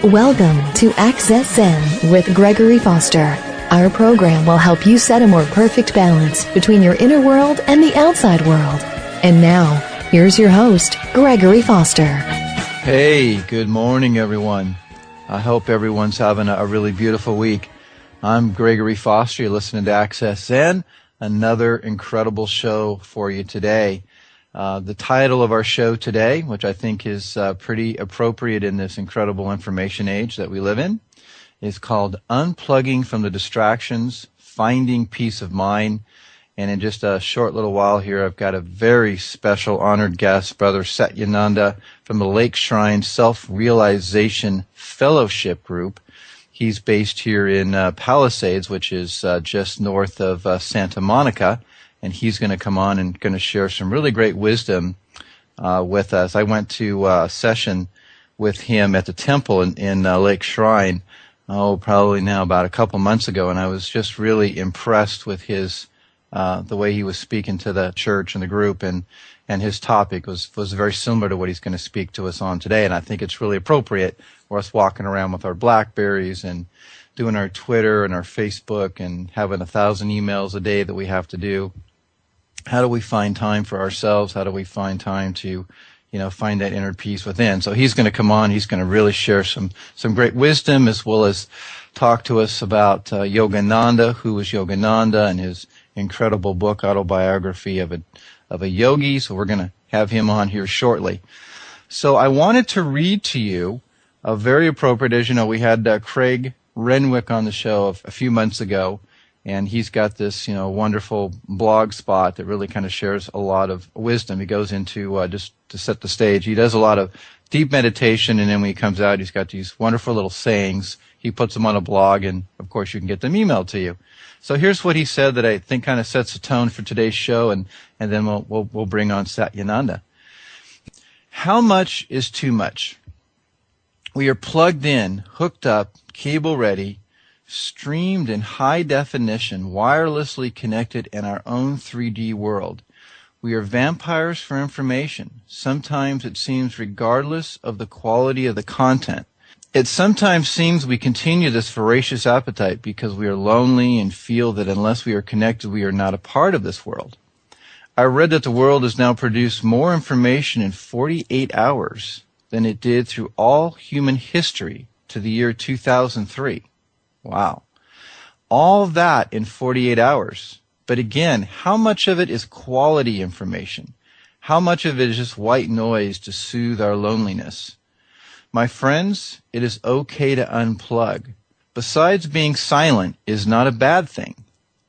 Welcome to Access Zen with Gregory Foster. Our program will help you set a more perfect balance between your inner world and the outside world. And now, here's your host, Gregory Foster. Hey, good morning, everyone. I hope everyone's having a really beautiful week. I'm Gregory Foster. You're listening to Access Zen, another incredible show for you today. The title of our show today, which I think is pretty appropriate in this incredible information age that we live in, is called Unplugging from the Distractions, Finding Peace of Mind. And in just a short little while here, I've got a very special honored guest, Brother Satyananda from the Lake Shrine Self-Realization Fellowship Group. He's based here in Palisades, which is just north of Santa Monica. And he's going to come on and going to share some really great wisdom with us. I went to a session with him at the temple in Lake Shrine, probably now about a couple months ago, and I was just really impressed with his the way he was speaking to the church and the group, and his topic was very similar to what he's going to speak to us on today, and I think it's really appropriate for us walking around with our BlackBerries and doing our Twitter and our Facebook and having 1,000 emails a day that we have to do. How do we find time for ourselves? How do we find time to, find that inner peace within? So he's going to come on. He's going to really share some great wisdom, as well as talk to us about Yogananda, who is Yogananda, and his incredible book, Autobiography of a Yogi. So we're going to have him on here shortly. So I wanted to read to you a very appropriate, as you know, we had Craig Renwick on the show a few months ago. And he's got this, wonderful blog spot that really kind of shares a lot of wisdom. He goes into, just to set the stage, he does a lot of deep meditation, and then when he comes out, he's got these wonderful little sayings. He puts them on a blog, and of course you can get them emailed to you. So here's what he said that I think kind of sets the tone for today's show, and then we'll bring on Satyananda. How much is too much? We are plugged in, hooked up, cable ready, streamed in high definition, wirelessly connected in our own 3D world. We are vampires for information. Sometimes it seems regardless of the quality of the content. It sometimes seems we continue this voracious appetite because we are lonely and feel that unless we are connected, we are not a part of this world. I read that the world has now produced more information in 48 hours than it did through all human history to the year 2003. Wow. All that in 48 hours. But again, how much of it is quality information? How much of it is just white noise to soothe our loneliness? My friends, it is okay to unplug. Besides, being silent is not a bad thing.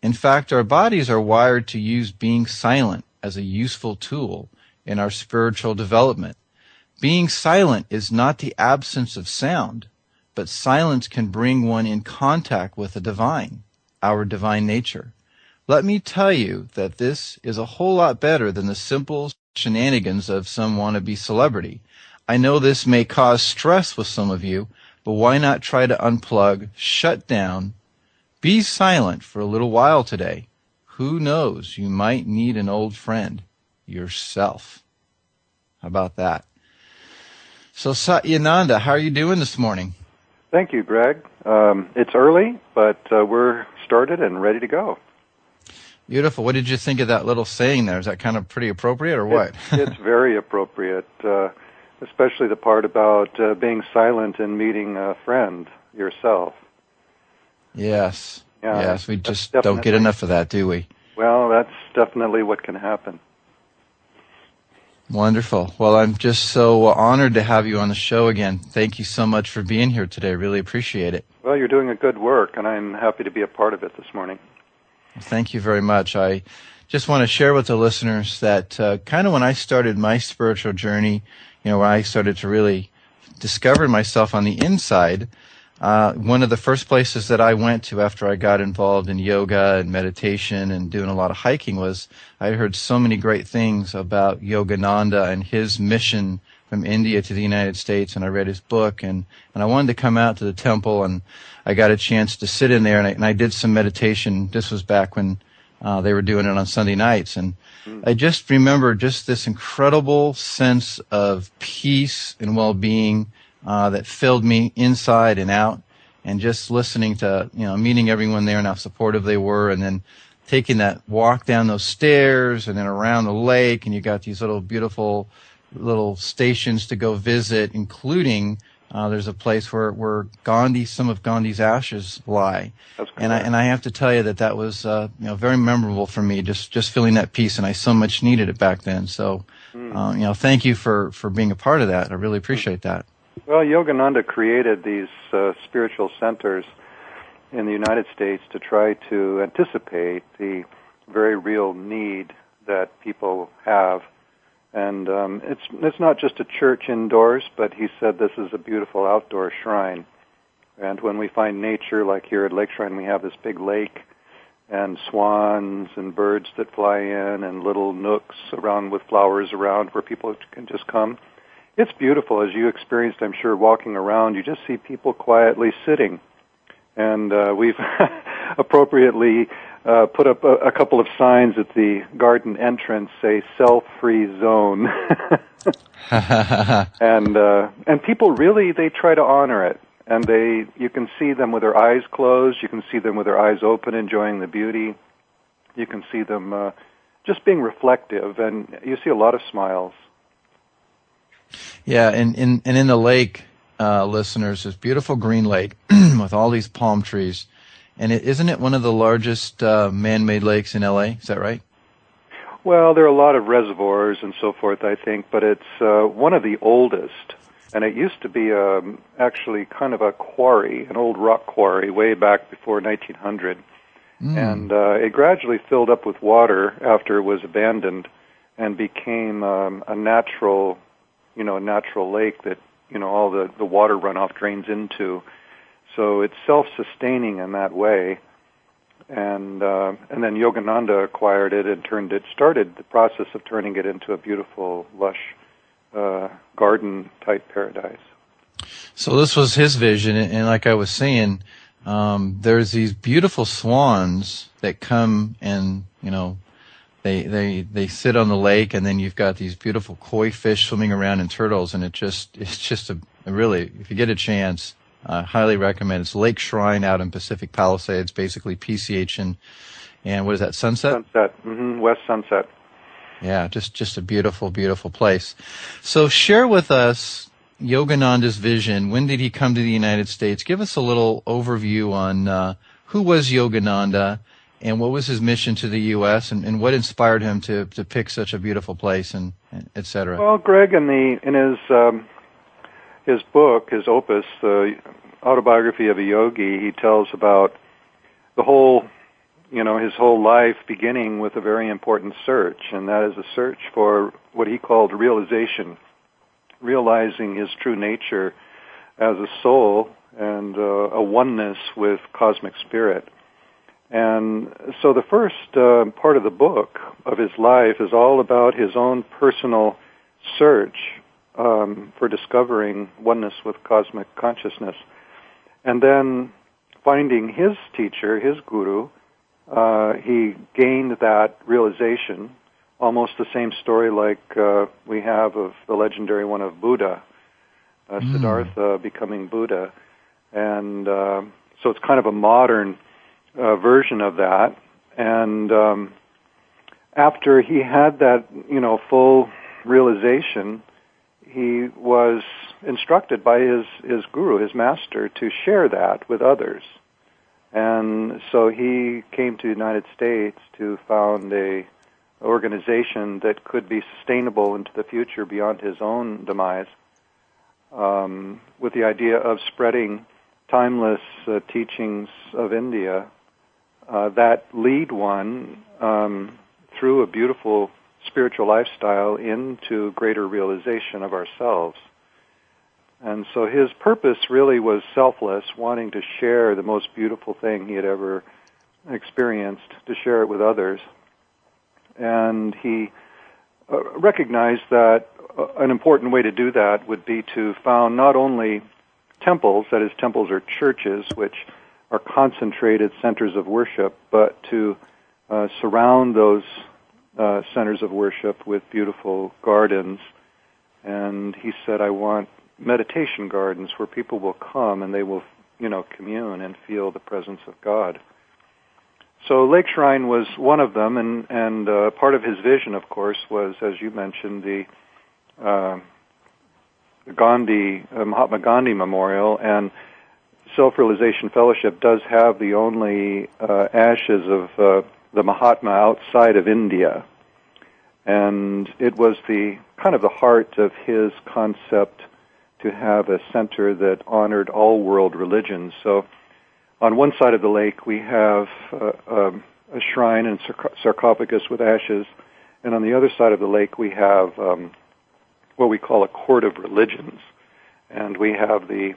In fact, our bodies are wired to use being silent as a useful tool in our spiritual development. Being silent is not the absence of sound, but silence can bring one in contact with the divine, our divine nature. Let me tell you that this is a whole lot better than the simple shenanigans of some wannabe celebrity. I know this may cause stress with some of you, but why not try to unplug, shut down, be silent for a little while today? Who knows, you might need an old friend, yourself. How about that? So Satyananda, how are you doing this morning? Thank you, Greg. It's early, but we're started and ready to go. Beautiful. What did you think of that little saying there? Is that kind of pretty appropriate or what? It's very appropriate, especially the part about being silent and meeting a friend, yourself. Yes. Yeah, yes, we just don't get enough of that, do we? Well, that's definitely what can happen. Wonderful. Well, I'm just so honored to have you on the show again. Thank you so much for being here today. Really appreciate it. Well, you're doing a good work, and I'm happy to be a part of it this morning. Thank you very much. I just want to share with the listeners that kind of when I started my spiritual journey, when I started to really discover myself on the inside, one of the first places that I went to after I got involved in yoga and meditation and doing a lot of hiking was I heard so many great things about Yogananda and his mission from India to the United States, and I read his book, and I wanted to come out to the temple, and I got a chance to sit in there, and I did some meditation. This was back when they were doing it on Sunday nights, and I just remember just this incredible sense of peace and well-being that filled me inside and out. And just listening to, meeting everyone there and how supportive they were, and then taking that walk down those stairs and then around the lake, and you got these little beautiful little stations to go visit, including there's a place where some of Gandhi's ashes lie. That's correct. And I have to tell you that was very memorable for me, just feeling that peace, and I so much needed it back then. So thank you for being a part of that. I really appreciate that. Well, Yogananda created these spiritual centers in the United States to try to anticipate the very real need that people have. And it's not just a church indoors, but he said this is a beautiful outdoor shrine. And when we find nature, like here at Lake Shrine, we have this big lake and swans and birds that fly in and little nooks around with flowers around where people can just come. It's beautiful. As you experienced, I'm sure, walking around, you just see people quietly sitting. And we've appropriately put up a couple of signs at the garden entrance, say, cell-free zone. And people really, they try to honor it. And you can see them with their eyes closed. You can see them with their eyes open, enjoying the beauty. You can see them just being reflective. And you see a lot of smiles. Yeah, and in the lake, listeners, this beautiful green lake with all these palm trees. And isn't it one of the largest man-made lakes in L.A.? Is that right? Well, there are a lot of reservoirs and so forth, I think, but it's one of the oldest. And it used to be actually kind of a quarry, an old rock quarry, way back before 1900. And it gradually filled up with water after it was abandoned and became a natural lake that, all the water runoff drains into. So it's self-sustaining in that way. And then Yogananda acquired it and started the process of turning it into a beautiful, lush garden-type paradise. So this was his vision, and like I was saying, there's these beautiful swans that come and, they sit on the lake, and then you've got these beautiful koi fish swimming around and turtles, and it's just a really, if you get a chance, I highly recommend. It's Lake Shrine out in Pacific Palisades, basically PCH and what is that, Sunset? Sunset, West Sunset. Yeah, just a beautiful, beautiful place. So share with us Yogananda's vision. When did he come to the United States? Give us a little overview on who was Yogananda and what was his mission to the U.S. and what inspired him to pick such a beautiful place, and et cetera. Well, Greg, in his book, his opus, the Autobiography of a Yogi, he tells about the whole, his whole life beginning with a very important search, and that is a search for what he called realization, realizing his true nature as a soul and a oneness with cosmic spirit. And so the first part of the book of his life is all about his own personal search for discovering oneness with cosmic consciousness. And then finding his teacher, his guru, he gained that realization, almost the same story like we have of the legendary one of Buddha, Siddhartha becoming Buddha. And so it's kind of a modern version of that. And after he had that, full realization, he was instructed by his guru, his master, to share that with others. And so he came to the United States to found a organization that could be sustainable into the future beyond his own demise, with the idea of spreading timeless teachings of India that lead one through a beautiful spiritual lifestyle into greater realization of ourselves. And so his purpose really was selfless, wanting to share the most beautiful thing he had ever experienced, to share it with others. And he recognized that an important way to do that would be to found not only temples, that is, temples are churches, which are concentrated centers of worship, but to surround those centers of worship with beautiful gardens. And he said, I want meditation gardens where people will come and they will, commune and feel the presence of God. So Lake Shrine was one of them, and part of his vision, of course, was, as you mentioned, the Mahatma Gandhi Memorial, and Self-Realization Fellowship does have the only ashes of the Mahatma outside of India. And it was the kind of the heart of his concept to have a center that honored all world religions. So on one side of the lake we have a shrine and sarcophagus with ashes, and on the other side of the lake we have what we call a court of religions. And we have the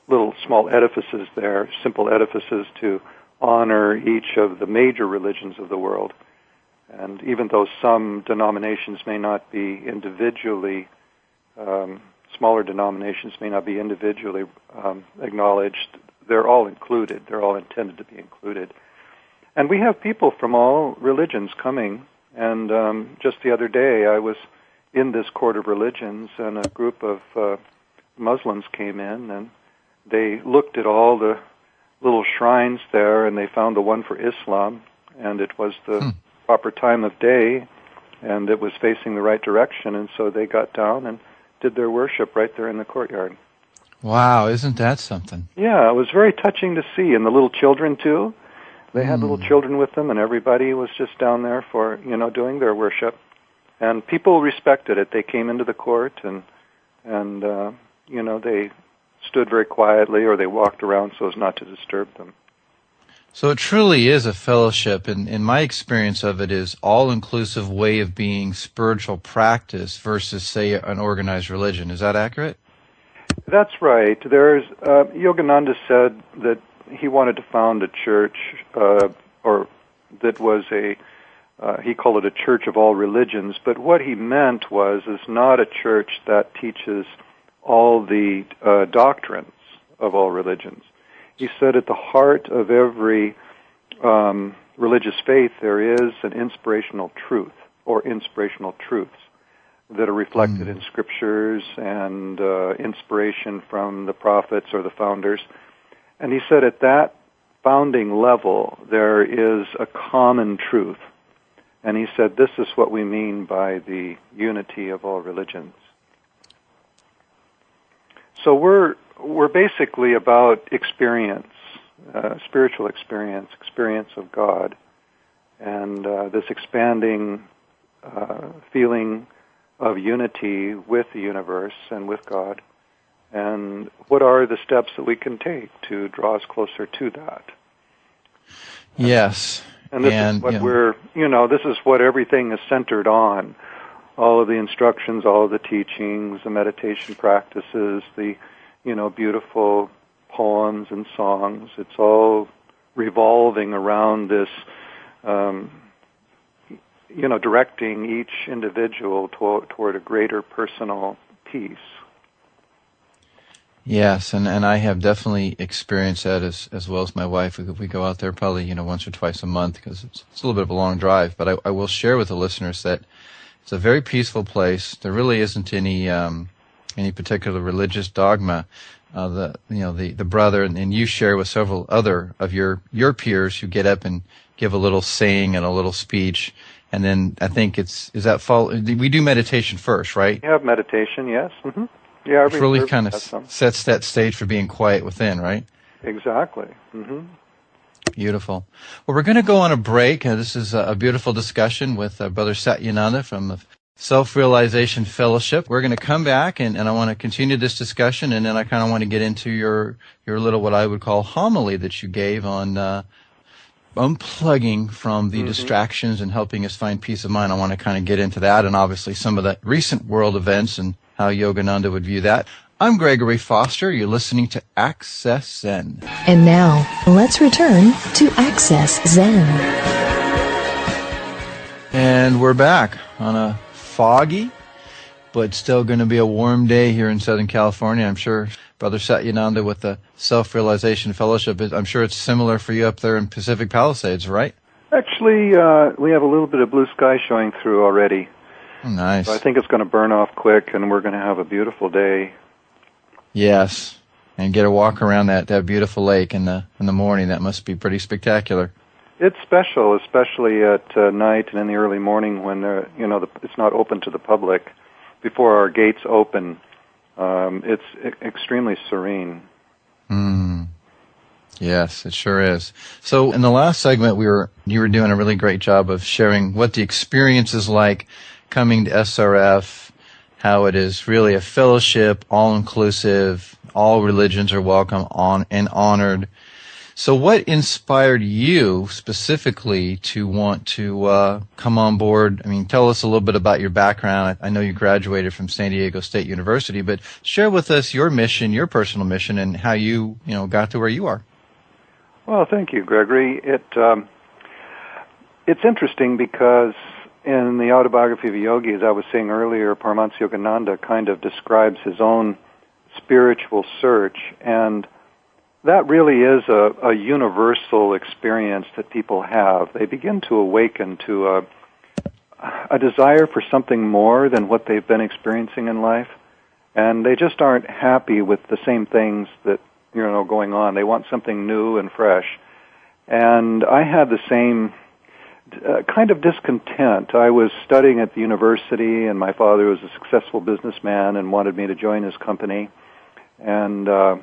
little small edifices there, simple edifices to honor each of the major religions of the world. And even though some denominations may not be individually, smaller denominations may not be individually acknowledged, they're all included. They're all intended to be included. And we have people from all religions coming. And just the other day I was in this court of religions, and a group of Muslims came in, and they looked at all the little shrines there, and they found the one for Islam, and it was the proper time of day, and it was facing the right direction, and so they got down and did their worship right there in the courtyard. Wow, isn't that something? Yeah, it was very touching to see, and the little children too. They had little children with them, and everybody was just down there for, doing their worship. And people respected it. They came into the court, and they stood very quietly, or they walked around so as not to disturb them. So it truly is a fellowship, and in my experience of it is all-inclusive way of being spiritual practice versus, say, an organized religion. Is that accurate? That's right. There's Yogananda said that he wanted to found a church, or that was he called it a church of all religions, but what he meant is not a church that teaches all the doctrines of all religions. He said at the heart of every religious faith there is an inspirational truth, or inspirational truths that are reflected in scriptures and inspiration from the prophets or the founders. And he said at that founding level there is a common truth. And he said this is what we mean by the unity of all religions. So we're basically about experience, spiritual experience of God, and this expanding feeling of unity with the universe and with God. And what are the steps that we can take to draw us closer to that? Yes. And this is what this is what everything is centered on. All of the instructions, all of the teachings, the meditation practices, the, beautiful poems and songs. It's all revolving around this, directing each individual toward a greater personal peace. Yes, and I have definitely experienced that as well as my wife. We go out there probably, once or twice a month because it's a little bit of a long drive. But I will share with the listeners that it's a very peaceful place. There really isn't any particular religious dogma. The brother and you share with several other of your peers who get up and give a little saying and a little speech, and then I think we do meditation first, right? We have meditation, yes. Mm-hmm. Yeah, which really kind of sets that stage for being quiet within, right? Exactly. Mm-hmm. Beautiful. Well, we're going to go on a break. This is a beautiful discussion with Brother Satyananda from the Self-Realization Fellowship. We're going to come back, and I want to continue this discussion, and then I kind of want to get into your little, what I would call, homily that you gave on unplugging from the distractions and helping us find peace of mind. I want to kind of get into that, and obviously some of the recent world events and how Yogananda would view that. I'm Gregory Foster. You're listening to Access Zen. And now, let's return to Access Zen. And we're back on a foggy, but still going to be a warm day here in Southern California. I'm sure Brother Satyananda with the Self-Realization Fellowship, I'm sure it's similar for you up there in Pacific Palisades, right? Actually, we have a little bit of blue sky showing through already. Nice. So I think it's going to burn off quick, and we're going to have a beautiful day. Yes, and get a walk around that beautiful lake in the morning. That must be pretty spectacular. It's special, especially at night and in the early morning when it's not open to the public. Before our gates open, it's extremely serene. Yes, it sure is. So in the last segment, you were doing a really great job of sharing what the experience is like coming to SRF, how it is really a fellowship, all-inclusive, all religions are welcome and honored. So what inspired you specifically to want to come on board? I mean, tell us a little bit about your background. I know you graduated from San Diego State University, but share with us your mission, your personal mission, and how you got to where you are. Well, thank you, Gregory. It's interesting because in the autobiography of a yogi, as I was saying earlier, Paramahansa Yogananda kind of describes his own spiritual search, and that really is a universal experience that people have. They begin to awaken to a desire for something more than what they've been experiencing in life, and they just aren't happy with the same things that going on. They want something new and fresh. And I had the same kind of discontent. I was studying at the university, and my father was a successful businessman and wanted me to join his company. And I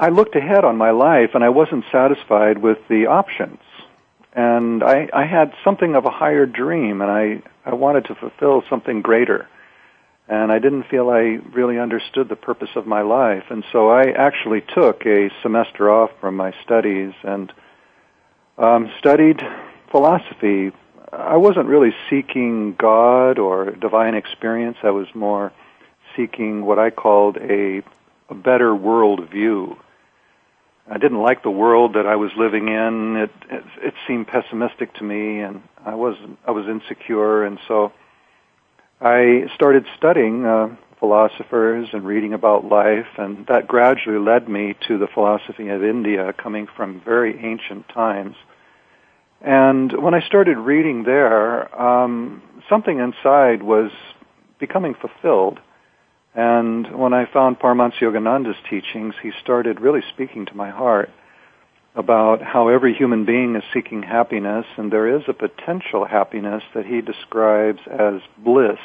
looked ahead on my life, and I wasn't satisfied with the options. And I had something of a higher dream, and I wanted to fulfill something greater. And I didn't feel I really understood the purpose of my life. And so I actually took a semester off from my studies and studied philosophy. I wasn't really seeking God or divine experience. I was more seeking what I called a better world view. I didn't like the world that I was living in. It seemed pessimistic to me, and I was insecure, and so I started studying philosophers and reading about life, and that gradually led me to the philosophy of India, coming from very ancient times. And when I started reading there, something inside was becoming fulfilled. And when I found Paramahansa Yogananda's teachings, he started really speaking to my heart about how every human being is seeking happiness, and there is a potential happiness that he describes as bliss,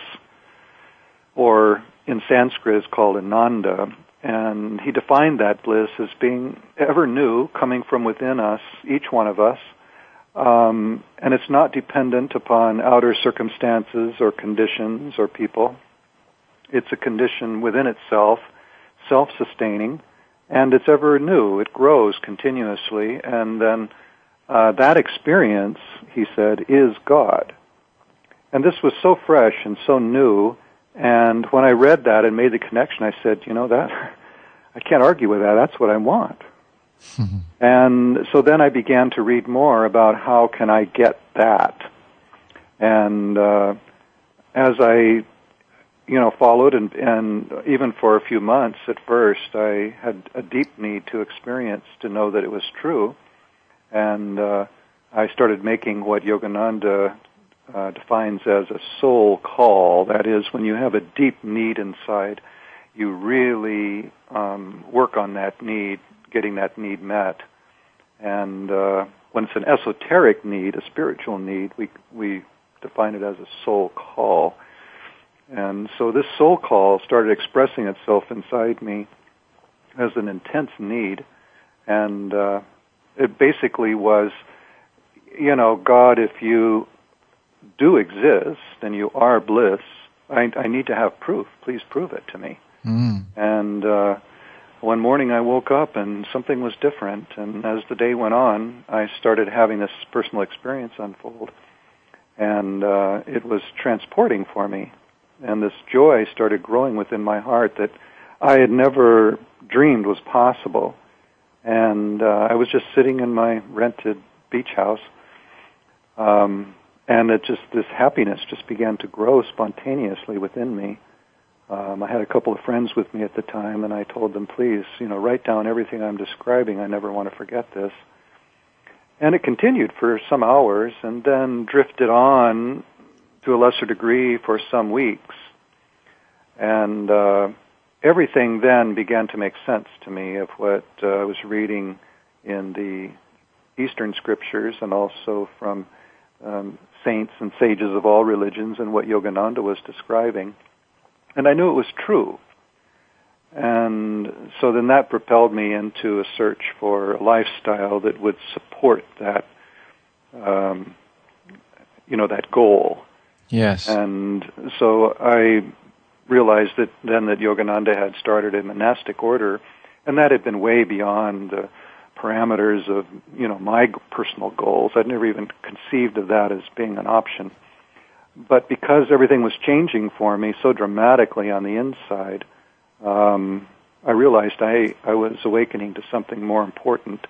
or in Sanskrit is called ananda, and he defined that bliss as being ever new, coming from within us, each one of us, and it's not dependent upon outer circumstances or conditions or people. It's a condition within itself, self-sustaining, and it's ever new. It grows continuously, and then that experience, he said, is God. And this was so fresh and so new, and when I read that and made the connection, I said, that I can't argue with that. That's what I want. And so then I began to read more about how can I get that. And as I followed, and even for a few months at first, I had a deep need to experience, to know that it was true. And I started making what Yogananda defines as a soul call. That is, when you have a deep need inside, you really work on that need, getting that need met. And when it's an esoteric need, a spiritual need, we define it as a soul call. And so this soul call started expressing itself inside me as an intense need, and it basically was, God, if you do exist and you are bliss, I need to have proof. Please prove it to me. And one morning I woke up and something was different, and as the day went on, I started having this personal experience unfold, and it was transporting for me. And this joy started growing within my heart that I had never dreamed was possible. And I was just sitting in my rented beach house, and this happiness just began to grow spontaneously within me. I had a couple of friends with me at the time, and I told them, please, write down everything I'm describing. I never want to forget this. And it continued for some hours, and then drifted on to a lesser degree for some weeks. And everything then began to make sense to me of what I was reading in the Eastern scriptures and also from saints and sages of all religions and what Yogananda was describing. And I knew it was true. And so then that propelled me into a search for a lifestyle that would support that, that goal. Yes. And so I realized that Yogananda had started a monastic order, and that had been way beyond the parameters of, my personal goals. I'd never even conceived of that as being an option. But because everything was changing for me so dramatically on the inside, I realized I was awakening to something more important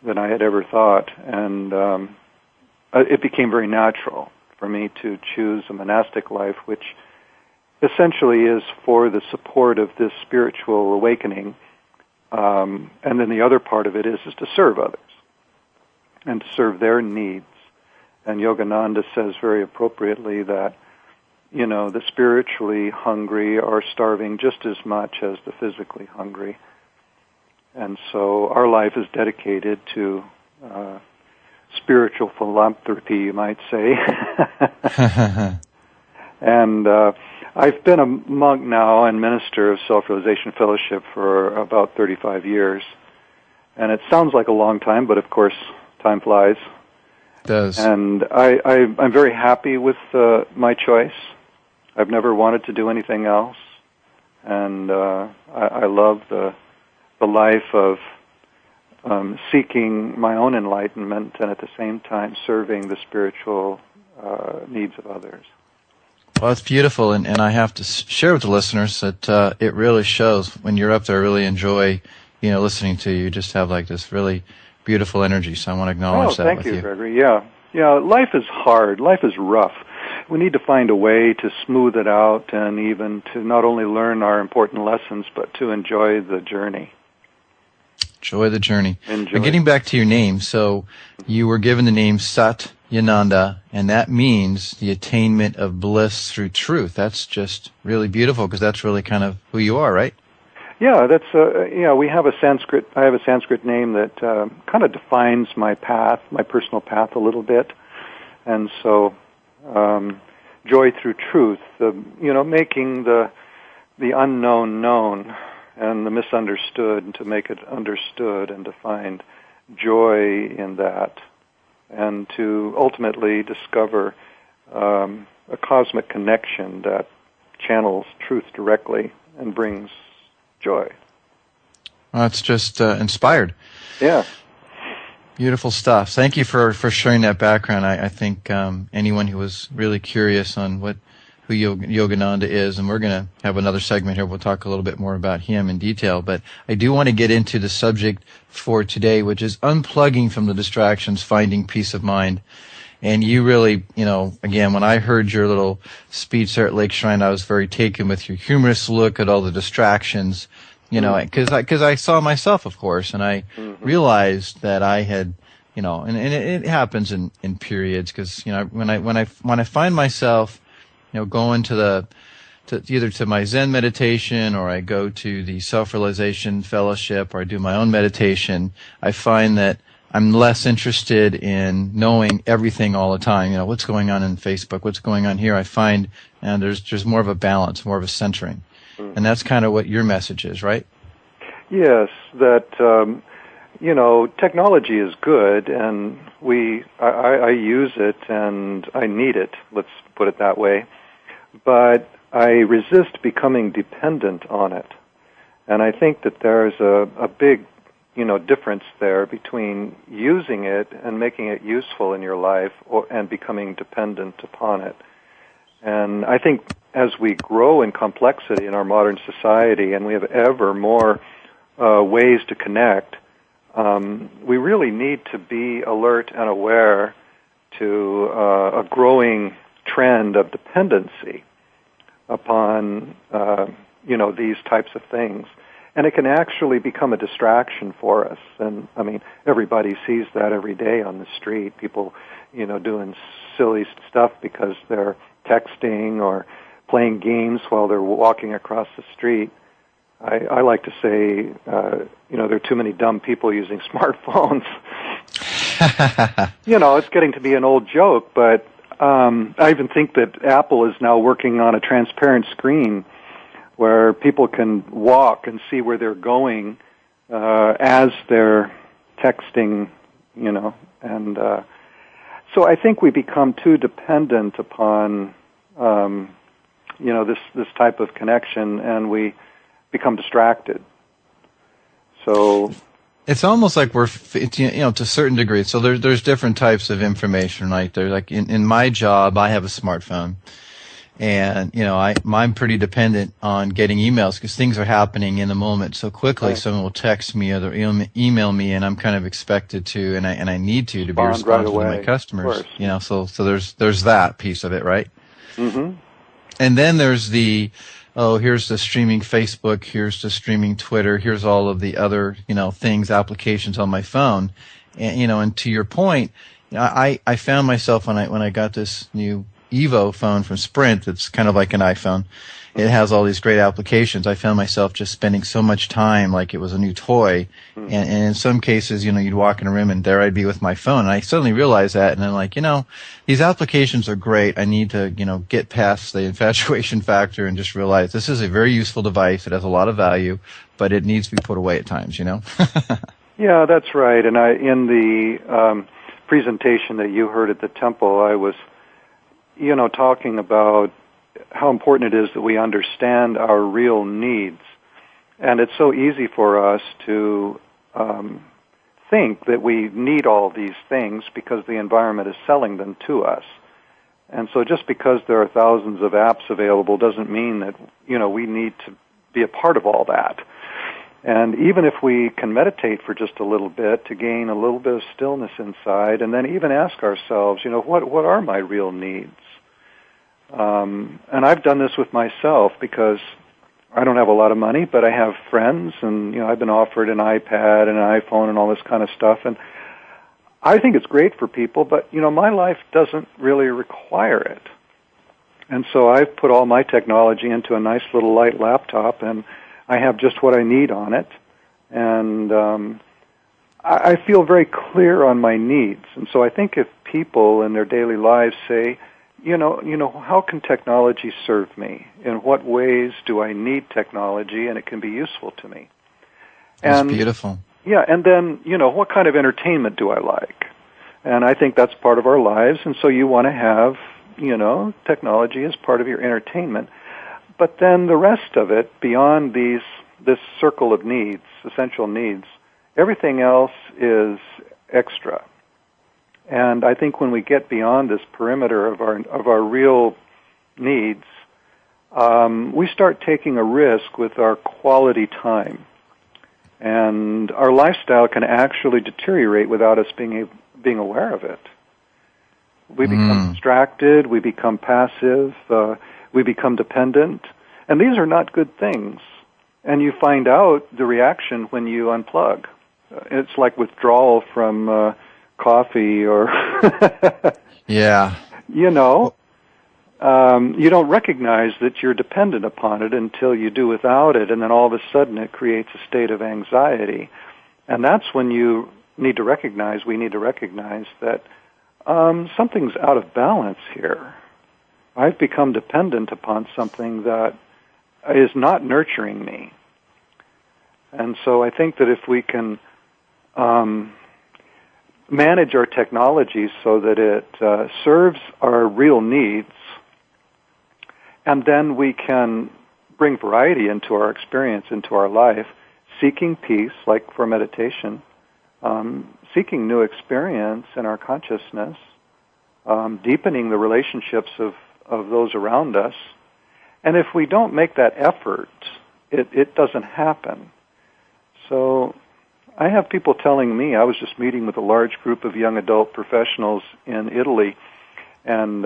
than I had ever thought, and it became very natural for me to choose a monastic life, which essentially is for the support of this spiritual awakening, and then the other part of it is to serve others and to serve their needs. And Yogananda says very appropriately that, the spiritually hungry are starving just as much as the physically hungry. And so our life is dedicated to spiritual philanthropy, you might say. And I've been a monk now and minister of Self-Realization Fellowship for about 35 years. And it sounds like a long time, but of course, time flies. It does. And I'm very happy with my choice. I've never wanted to do anything else. And I love the life of seeking my own enlightenment and at the same time serving the spiritual needs of others. Well, it's beautiful, and I have to share with the listeners that it really shows. When you're up there, I really enjoy, listening to you. You just have like this really beautiful energy, so I want to acknowledge that with you. Thank you, Gregory. Yeah, life is hard. Life is rough. We need to find a way to smooth it out and even to not only learn our important lessons, but to enjoy the journey. Enjoy the journey. Enjoy. And getting back to your name, so you were given the name Sat Yananda, and that means the attainment of bliss through truth. That's just really beautiful because that's really kind of who you are, right? Yeah, that's we have a Sanskrit. I have a Sanskrit name that kind of defines my path, my personal path, a little bit, and so joy through truth. Making the unknown known and the misunderstood, and to make it understood, and to find joy in that, and to ultimately discover a cosmic connection that channels truth directly and brings joy. Well, it's just inspired. Yeah. Beautiful stuff. Thank you for sharing that background. I think anyone who was really curious on who Yogananda is, and we're going to have another segment here. We'll talk a little bit more about him in detail, but I do want to get into the subject for today, which is unplugging from the distractions, finding peace of mind. And you really, again, when I heard your little speech there at Lake Shrine, I was very taken with your humorous look at all the distractions, because I saw myself, of course, and I realized that I had, and it happens in periods, because when I find myself going to either to my Zen meditation, or I go to the Self-Realization Fellowship, or I do my own meditation, I find that I'm less interested in knowing everything all the time. What's going on in Facebook, what's going on here. I find there's more of a balance, more of a centering. And that's kind of what your message is, right? Yes, that technology is good, and I use it and I need it, let's put it that way. But I resist becoming dependent on it. And I think that there's a big, difference there between using it and making it useful in your life and becoming dependent upon it. And I think as we grow in complexity in our modern society and we have ever more ways to connect, we really need to be alert and aware to a growing trend of dependency upon, these types of things. And it can actually become a distraction for us. And, I mean, everybody sees that every day on the street. People, doing silly stuff because they're texting or playing games while they're walking across the street. I like to say, there are too many dumb people using smartphones. It's getting to be an old joke, but I even think that Apple is now working on a transparent screen where people can walk and see where they're going as they're texting, and so I think we become too dependent upon, this type of connection, and we become distracted. So it's almost like to a certain degree. So there's different types of information, right? There's like in my job, I have a smartphone. And, I'm pretty dependent on getting emails because things are happening in the moment so quickly. Right. Someone will text me or email me, and I'm kind of expected to, and I need to be responsive to my customers. So there's that piece of it, right? Mm-hmm. And then there's here's the streaming Facebook, here's the streaming Twitter, here's all of the other, things, applications on my phone. And, and to your point, I found myself when I got this new Evo phone from Sprint that's kind of like an iPhone. It has all these great applications. I found myself just spending so much time like it was a new toy. And in some cases, you'd walk in a room and there I'd be with my phone. And I suddenly realized that, and I'm like, these applications are great. I need to, get past the infatuation factor and just realize this is a very useful device. It has a lot of value, but it needs to be put away at times, Yeah, that's right. And in the presentation that you heard at the temple, I was talking about how important it is that we understand our real needs. And it's so easy for us to think that we need all these things because the environment is selling them to us. And so just because there are thousands of apps available doesn't mean that, we need to be a part of all that. And even if we can meditate for just a little bit to gain a little bit of stillness inside, and then even ask ourselves, what are my real needs? And I've done this with myself because I don't have a lot of money, but I have friends, and I've been offered an iPad and an iPhone and all this kind of stuff, and I think it's great for people, but my life doesn't really require it. And so I've put all my technology into a nice little light laptop, and I have just what I need on it, and I feel very clear on my needs. And so I think if people in their daily lives say, how can technology serve me? In what ways do I need technology, and it can be useful to me? That's beautiful. Yeah, and then, what kind of entertainment do I like? And I think that's part of our lives, and so you want to have, technology as part of your entertainment. But then the rest of it, beyond this circle of needs, essential needs, everything else is extra. And I think when we get beyond this perimeter of our real needs, we start taking a risk with our quality time. And our lifestyle can actually deteriorate without us being aware of it. We become distracted, we become passive, we become dependent, and these are not good things. And you find out the reaction when you unplug. It's like withdrawal from coffee or yeah. You don't recognize that you're dependent upon it until you do without it, and then all of a sudden it creates a state of anxiety. And that's when we need to recognize that something's out of balance here. I've become dependent upon something that is not nurturing me. And so I think that if we can manage our technology so that it serves our real needs, and then we can bring variety into our experience, into our life, seeking peace, like for meditation, seeking new experience in our consciousness, deepening the relationships of those around us. And if we don't make that effort, it doesn't happen. So I have people telling me, I was just meeting with a large group of young adult professionals in Italy, and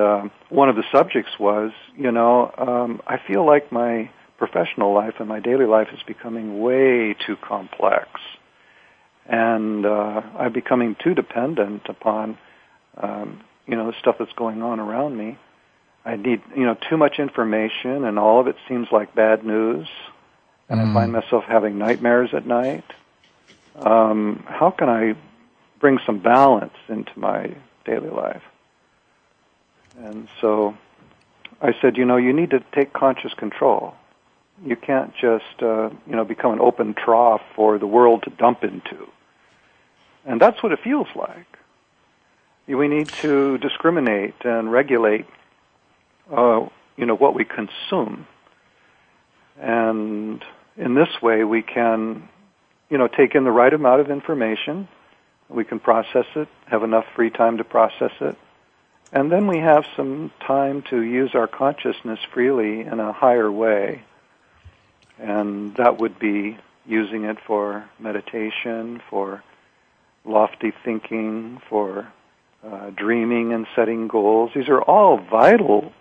one of the subjects was, I feel like my professional life and my daily life is becoming way too complex. And I'm becoming too dependent upon, the stuff that's going on around me. I need, too much information, and all of it seems like bad news. And I find myself having nightmares at night. How can I bring some balance into my daily life? And so I said, you need to take conscious control. You can't just, become an open trough for the world to dump into. And that's what it feels like. We need to discriminate and regulate, what we consume. And in this way, we can, take in the right amount of information. We can process it, have enough free time to process it. And then we have some time to use our consciousness freely in a higher way. And that would be using it for meditation, for lofty thinking, for dreaming and setting goals. These are all vital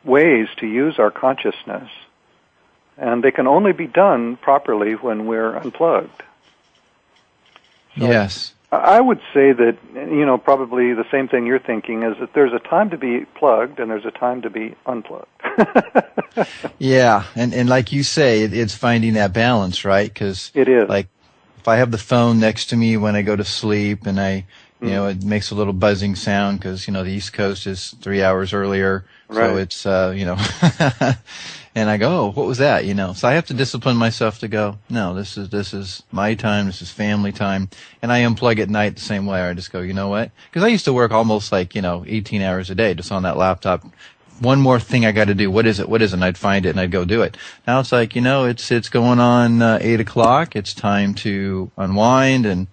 ways to use our consciousness. And they can only be done properly when we're unplugged. So Yes. I would say that, probably the same thing you're thinking is that there's a time to be plugged and there's a time to be unplugged. Yeah, and like you say, it's finding that balance, right? Because it is. Like, if I have the phone next to me when I go to sleep and it makes a little buzzing sound because, the East Coast is 3 hours earlier. Right. So it's, and I go, oh, what was that? So I have to discipline myself to go, no, this is my time. This is family time. And I unplug at night the same way. I just go, you know what? Because I used to work almost 18 hours a day just on that laptop. One more thing I got to do. What is it? And I'd find it and I'd go do it. Now it's like, it's going on 8 o'clock. It's time to unwind and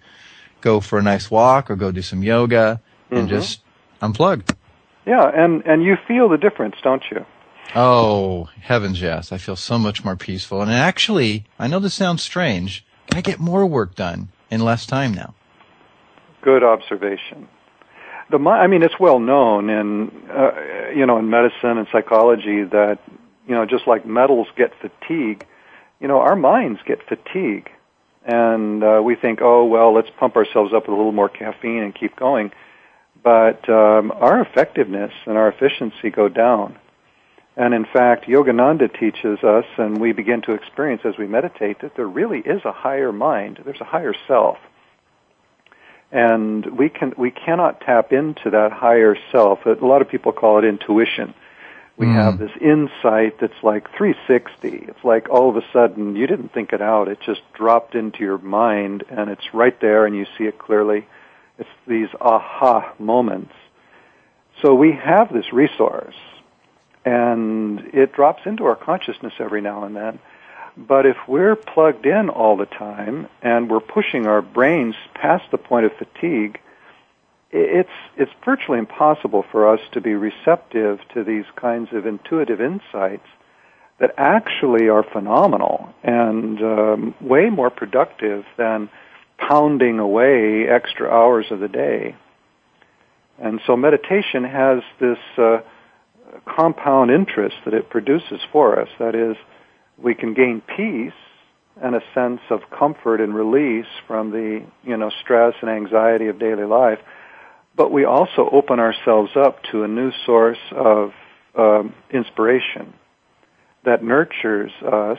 go for a nice walk or go do some yoga and just unplug. Yeah, and you feel the difference, don't you? Oh, heavens, yes. I feel so much more peaceful. And actually, I know this sounds strange, I get more work done in less time now. Good observation. It's well known in medicine and psychology that, just like metals get fatigue, our minds get fatigue. And we think, oh, well, let's pump ourselves up with a little more caffeine and keep going. But our effectiveness and our efficiency go down. And in fact, Yogananda teaches us, and we begin to experience as we meditate, that there really is a higher mind. There's a higher self. And we cannot tap into that higher self. A lot of people call it intuition. We have this insight that's like 360. It's like all of a sudden you didn't think it out. It just dropped into your mind, and it's right there, and you see it clearly. It's these aha moments. So we have this resource, and it drops into our consciousness every now and then. But if we're plugged in all the time and we're pushing our brains past the point of fatigue, it's virtually impossible for us to be receptive to these kinds of intuitive insights that actually are phenomenal and way more productive than pounding away extra hours of the day. And so meditation has this compound interest that it produces for us. That is, we can gain peace and a sense of comfort and release from the, stress and anxiety of daily life. But we also open ourselves up to a new source of inspiration that nurtures us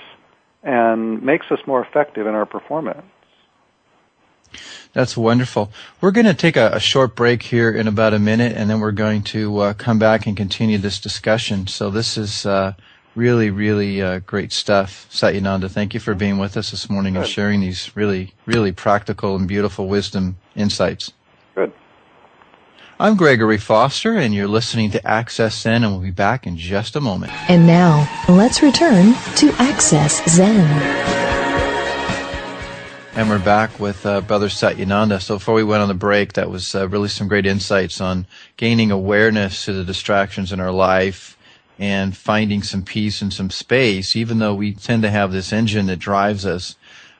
and makes us more effective in our performance. That's wonderful. We're going to take a short break here in about a minute, and then we're going to come back and continue this discussion. So this is really, really great stuff. Satyananda, thank you for being with us this morning and sharing these really, really practical and beautiful wisdom insights. Good. I'm Gregory Foster, and you're listening to Access Zen, and we'll be back in just a moment. And now, let's return to Access Zen. And we're back with Brother Satyananda. So before we went on the break, that was really some great insights on gaining awareness to the distractions in our life and finding some peace and some space, even though we tend to have this engine that drives us.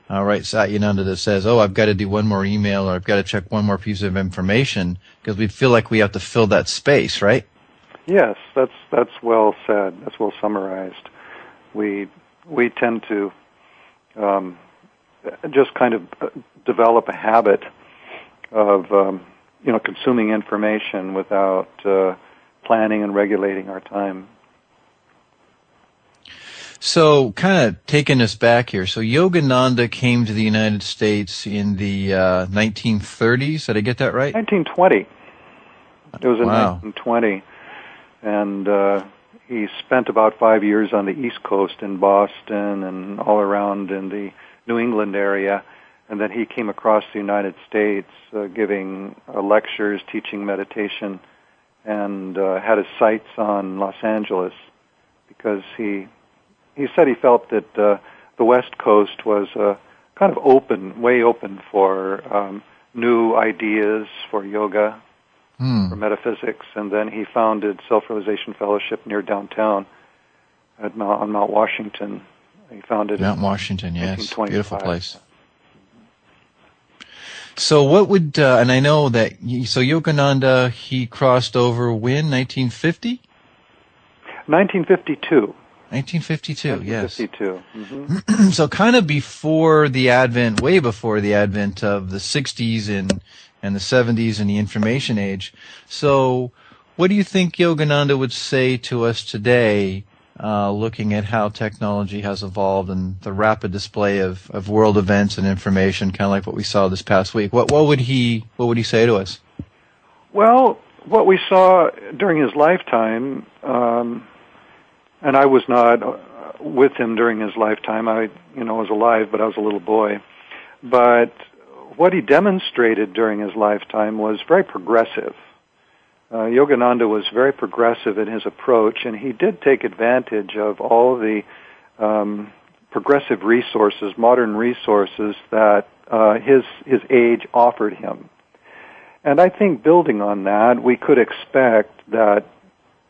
Right, Satyananda, that says, oh, I've got to do one more email or I've got to check one more piece of information because we feel like we have to fill that space, right? Yes, that's well said. That's well summarized. We tend to just kind of develop a habit of consuming information without planning and regulating our time. So, kind of taking us back here. So, Yogananda came to the United States in the 1930s. Did I get that right? 1920. It was in Wow. 1920, and he spent about 5 years on the East Coast in Boston and all around in the New England area, and then he came across the United States giving lectures, teaching meditation, and had his sights on Los Angeles because he said he felt that the West Coast was kind of open, way open for new ideas for yoga, for metaphysics, and then he founded Self-Realization Fellowship near downtown on Mount Washington. He founded Mount Washington, yes, 1925. beautiful place. So what would, and I know that, so Yogananda, he crossed over when, 1950? 1952. 1952, yes. 1952. Mm-hmm. So kind of before the advent, way before the advent of the 60s and the 70s and the information age. So what do you think Yogananda would say to us today, looking at how technology has evolved and the rapid display of world events and information, kind of like what we saw this past week? What would he say to us? Well, what we saw during his lifetime, and I was not with him during his lifetime. I was alive, but I was a little boy. But what he demonstrated during his lifetime was very progressive. Yogananda was very progressive in his approach, and he did take advantage of all the progressive resources, modern resources that his age offered him. And I think building on that, we could expect that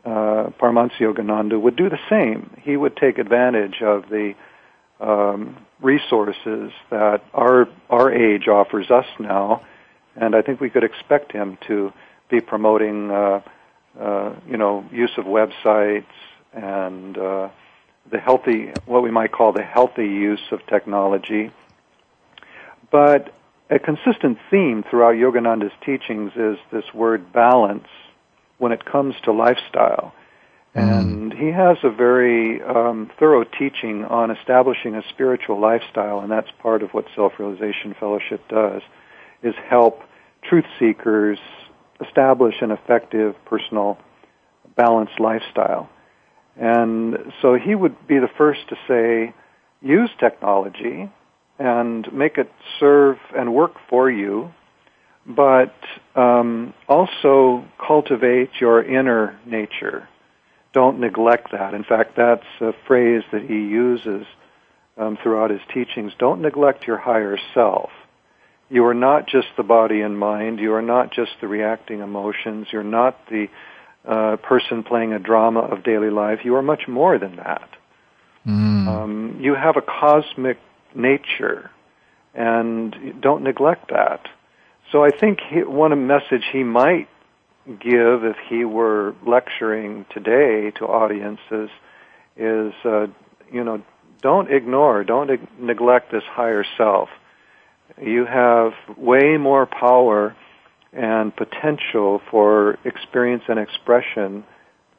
Paramahansa Yogananda would do the same. He would take advantage of the resources that our age offers us now, and I think we could expect him to be promoting, use of websites and the healthy, what we might call the healthy use of technology. But a consistent theme throughout Yogananda's teachings is this word balance when it comes to lifestyle. And he has a very thorough teaching on establishing a spiritual lifestyle, and that's part of what Self-Realization Fellowship does, is help truth seekers establish an effective, personal, balanced lifestyle. And so he would be the first to say, use technology and make it serve and work for you, but also cultivate your inner nature. Don't neglect that. In fact, that's a phrase that he uses throughout his teachings. Don't neglect your higher self. You are not just the body and mind. You are not just the reacting emotions. You're not the person playing a drama of daily life. You are much more than that. You have a cosmic nature, and don't neglect that. So I think one message he might give if he were lecturing today to audiences is, don't ignore, don't neglect this higher self. You have way more power and potential for experience and expression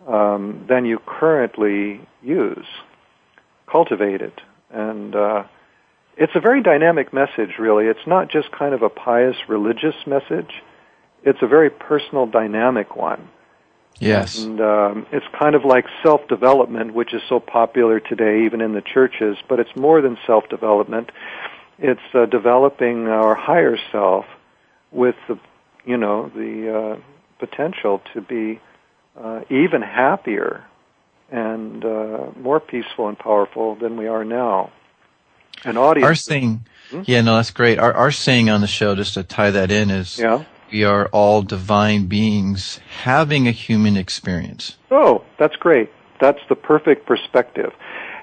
than you currently use. Cultivate it. And it's a very dynamic message, really. It's not just kind of a pious religious message. It's a very personal, dynamic one. Yes. And it's kind of like self-development, which is so popular today, even in the churches, but it's more than self-development. It's developing our higher self with the potential to be even happier and more peaceful and powerful than we are now. An audience. Our saying, yeah, no, that's great. Our saying on the show, just to tie that in, is we are all divine beings having a human experience. Oh, that's great. That's the perfect perspective.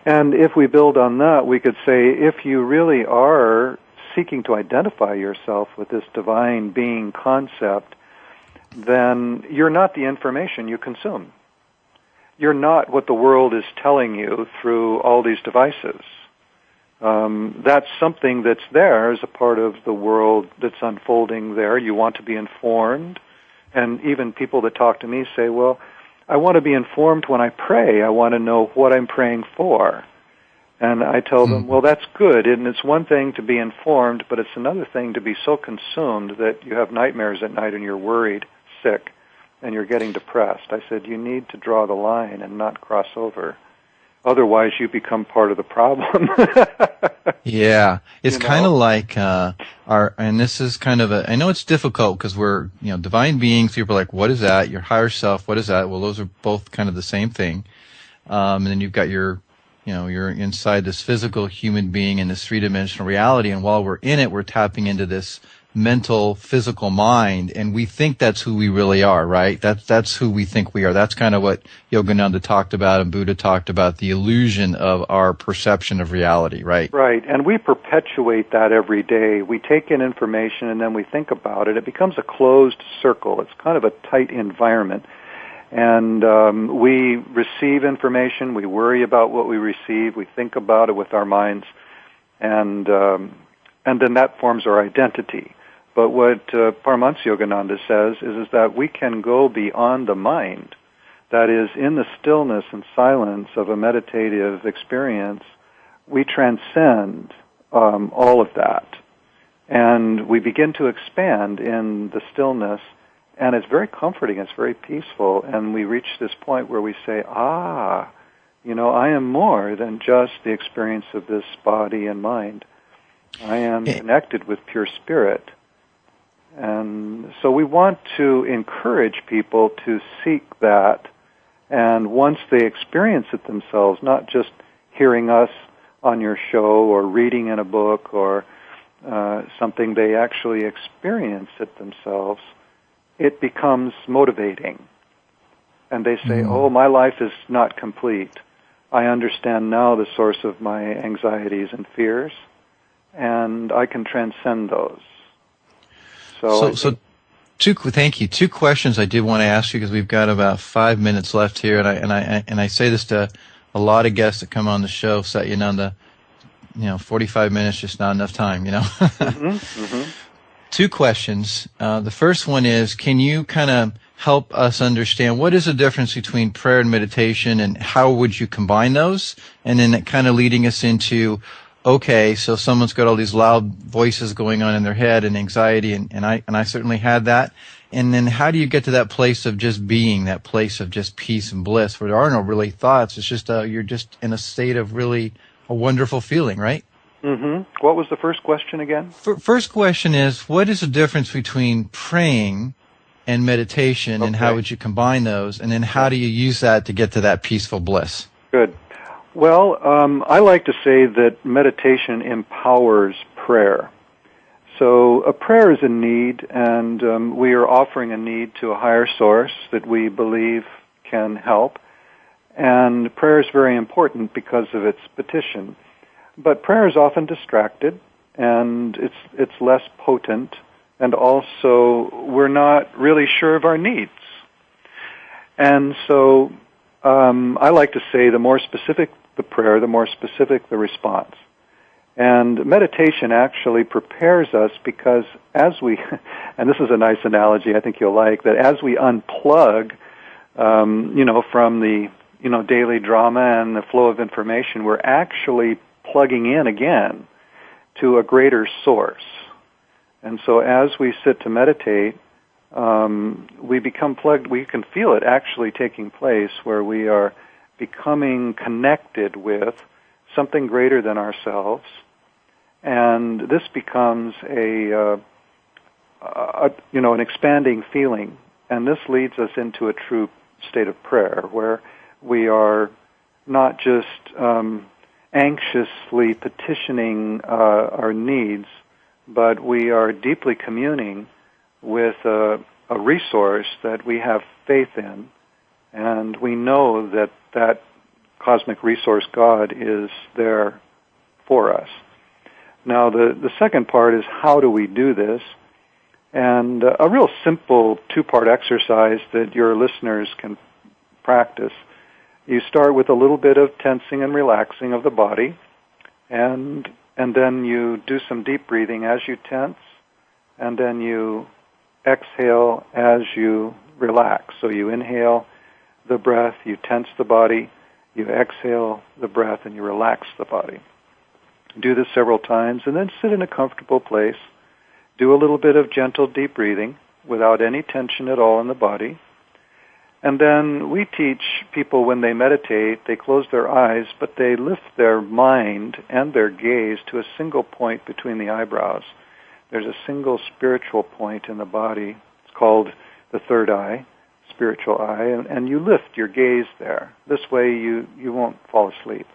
And if we build on that, we could say if you really are seeking to identify yourself with this divine being concept, then you're not the information you consume. you're not what the world is telling you through all these devices. That's something that's there as a part of the world that's unfolding there. You want to be informed. And even people that talk to me say, well, I want to be informed when I pray. I want to know what I'm praying for. And I tell them, well, that's good. And it's one thing to be informed, but it's another thing to be so consumed that you have nightmares at night and you're worried, sick, and you're getting depressed. I said, you need to draw the line and not cross over. Otherwise, you become part of the problem. Yeah, it's kind of like and this is kind of I know it's difficult because we're, divine beings. People are like, what is that? Your higher self, what is that? Well, those are both kind of the same thing. And then you've got you're inside this physical human being in this three-dimensional reality. And while we're in it, we're tapping into this mental, physical mind, and we think that's who we really are, right? That's who we think we are. That's kind of what Yogananda talked about and Buddha talked about, the illusion of our perception of reality, right? Right, and we perpetuate that every day. We take in information and then we think about it. It becomes a closed circle. It's kind of a tight environment. And we receive information, we worry about what we receive, we think about it with our minds, and then that forms our identity. But what Paramahansa Yogananda says is that we can go beyond the mind. That is, in the stillness and silence of a meditative experience, we transcend all of that. And we begin to expand in the stillness, and it's very comforting, it's very peaceful, and we reach this point where we say, I am more than just the experience of this body and mind. I am connected with pure spirit. And so we want to encourage people to seek that, and once they experience it themselves, not just hearing us on your show or reading in a book or something, they actually experience it themselves, it becomes motivating. And they say, oh, my life is not complete. I understand now the source of my anxieties and fears, and I can transcend those. Thank you. Two questions I did want to ask you because we've got about 5 minutes left here, and I say this to a lot of guests that come on the show, Satyananda, 45 minutes just not enough time, Two questions. The first one is, can you kind of help us understand what is the difference between prayer and meditation, and how would you combine those? And then it kind of leading us into, okay, so someone's got all these loud voices going on in their head and anxiety, and I certainly had that. And then how do you get to that place of just being, that place of just peace and bliss, where there are no really thoughts? It's just you're just in a state of really a wonderful feeling, right? Mm-hmm. What was the first question again? First question is, what is the difference between praying and meditation, and how would you combine those? And then how do you use that to get to that peaceful bliss? Good. Well, I like to say that meditation empowers prayer. So a prayer is a need, and we are offering a need to a higher source that we believe can help. And prayer is very important because of its petition. But prayer is often distracted, and it's less potent, and also we're not really sure of our needs. And so I like to say the more specific the prayer, the more specific the response. And meditation actually prepares us because as we, and this is a nice analogy I think you'll like, that as we unplug, from the, daily drama and the flow of information, we're actually plugging in again to a greater source. And so as we sit to meditate, we become plugged, we can feel it actually taking place where we are becoming connected with something greater than ourselves, and this becomes an expanding feeling, and this leads us into a true state of prayer where we are not just anxiously petitioning our needs, but we are deeply communing with a resource that we have faith in, and we know that cosmic resource, God, is there for us. Now, the second part is, how do we do this? And a real simple two-part exercise that your listeners can practice You start with a little bit of tensing and relaxing of the body, and then you do some deep breathing as you tense, and then you exhale as you relax. So you inhale the breath, you tense the body, you exhale the breath, and you relax the body. Do this several times, and then sit in a comfortable place. Do a little bit of gentle deep breathing without any tension at all in the body. And then we teach people when they meditate, they close their eyes, but they lift their mind and their gaze to a single point between the eyebrows. There's a single spiritual point in the body. It's called the third eye, spiritual eye, and you lift your gaze there. This way you won't fall asleep.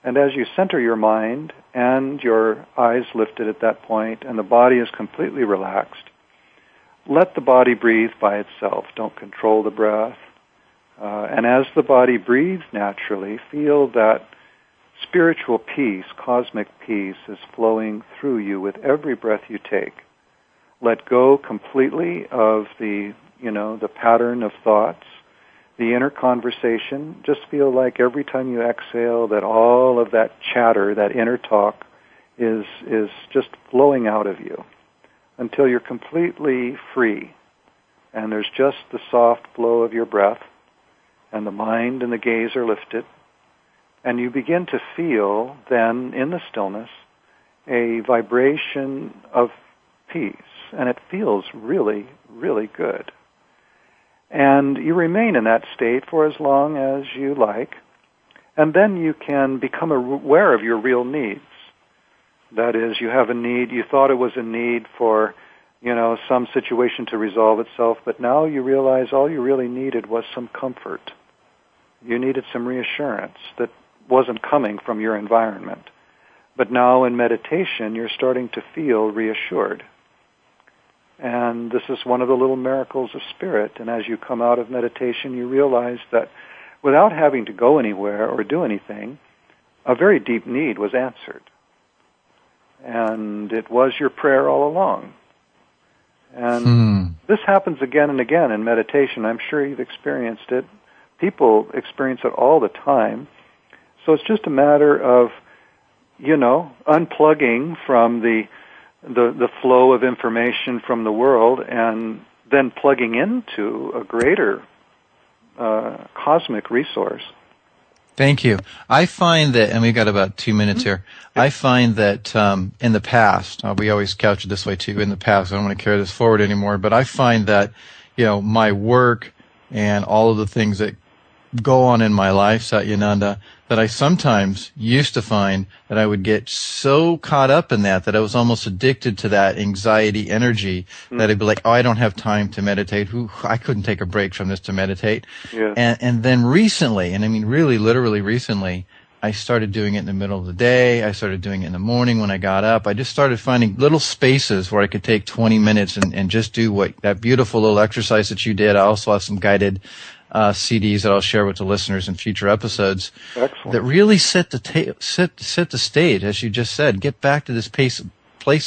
And as you center your mind and your eyes lifted at that point and the body is completely relaxed, let the body breathe by itself. Don't control the breath. And as the body breathes naturally, feel that spiritual peace, cosmic peace, is flowing through you with every breath you take. Let go completely of the pattern of thoughts, the inner conversation. Just feel like every time you exhale that all of that chatter, that inner talk, is just flowing out of you until you're completely free. And there's just the soft flow of your breath, and the mind and the gaze are lifted. And you begin to feel then, in the stillness, a vibration of peace. And it feels really, really good. And you remain in that state for as long as you like. And then you can become aware of your real needs. That is, you have a need, you thought it was a need for, some situation to resolve itself, but now you realize all you really needed was some comfort. You needed some reassurance that wasn't coming from your environment. But now in meditation, you're starting to feel reassured. And this is one of the little miracles of spirit. And as you come out of meditation, you realize that without having to go anywhere or do anything, a very deep need was answered. And it was your prayer all along. And this happens again and again in meditation. I'm sure you've experienced it. People experience it all the time. So it's just a matter of, unplugging from the flow of information from the world and then plugging into a greater cosmic resource. Thank you. I find that, and we've got about 2 minutes here, I find that in the past, we always couch it this way too, in the past, I don't want to carry this forward anymore, but I find that, my work and all of the things that go on in my life, Satyananda, that I sometimes used to find that I would get so caught up in that I was almost addicted to that anxiety energy that I'd be like, I don't have time to meditate. I couldn't take a break from this to meditate. Yeah. And then recently, and I mean really literally recently, I started doing it in the middle of the day. I started doing it in the morning when I got up. I just started finding little spaces where I could take 20 minutes and just do that beautiful little exercise that you did. I also have some guided CDs that I'll share with the listeners in future episodes. Excellent. That really set the stage, as you just said. Get back to this place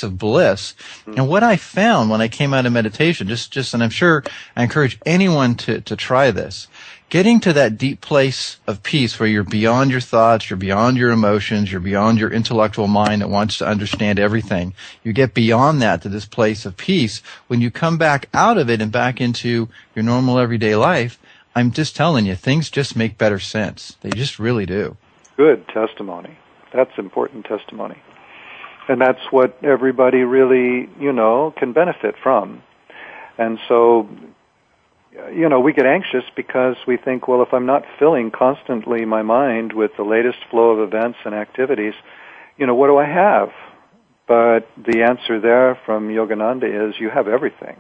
of bliss. And what I found when I came out of meditation, and I'm sure I encourage anyone to try this, getting to that deep place of peace where you're beyond your thoughts, you're beyond your emotions, you're beyond your intellectual mind that wants to understand everything. You get beyond that to this place of peace. When you come back out of it and back into your normal everyday life, I'm just telling you, things just make better sense. They just really do. Good testimony. That's important testimony. And that's what everybody really, can benefit from. And so, we get anxious because we think, well, if I'm not filling constantly my mind with the latest flow of events and activities, what do I have? But the answer there from Yogananda is, you have everything.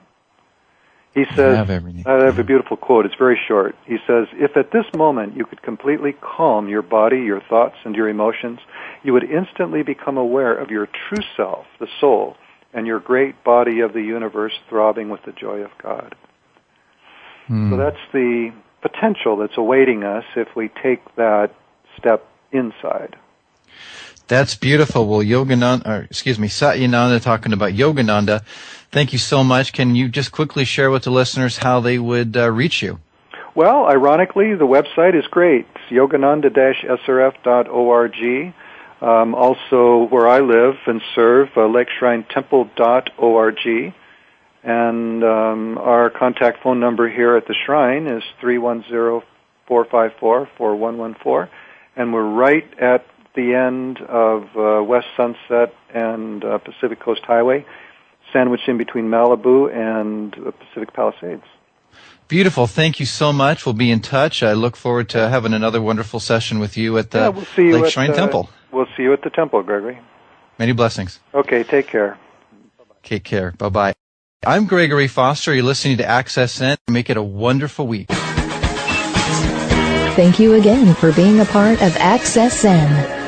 He says, I have a beautiful quote, it's very short. He says, if at this moment you could completely calm your body, your thoughts, and your emotions, you would instantly become aware of your true self, the soul, and your great body of the universe throbbing with the joy of God. So that's the potential that's awaiting us if we take that step inside. That's beautiful. Well, Satyananda talking about Yogananda. Thank you so much. Can you just quickly share with the listeners how they would reach you? Well, ironically, the website is great. yogananda-srf.org. Also, where I live and serve, lakeshrinetemple.org. And our contact phone number here at the Shrine is 310-454-4114. And we're right at the end of West Sunset and Pacific Coast Highway, sandwiched in between Malibu and Pacific Palisades. Beautiful. Thank you so much. We'll be in touch. I look forward to having another wonderful session with you at the Lake Shrine Temple. We'll see you at the temple, Gregory. Many blessings. Okay, take care. Take care. Bye-bye. I'm Gregory Foster. You're listening to Access N. Make it a wonderful week. Thank you again for being a part of Access N.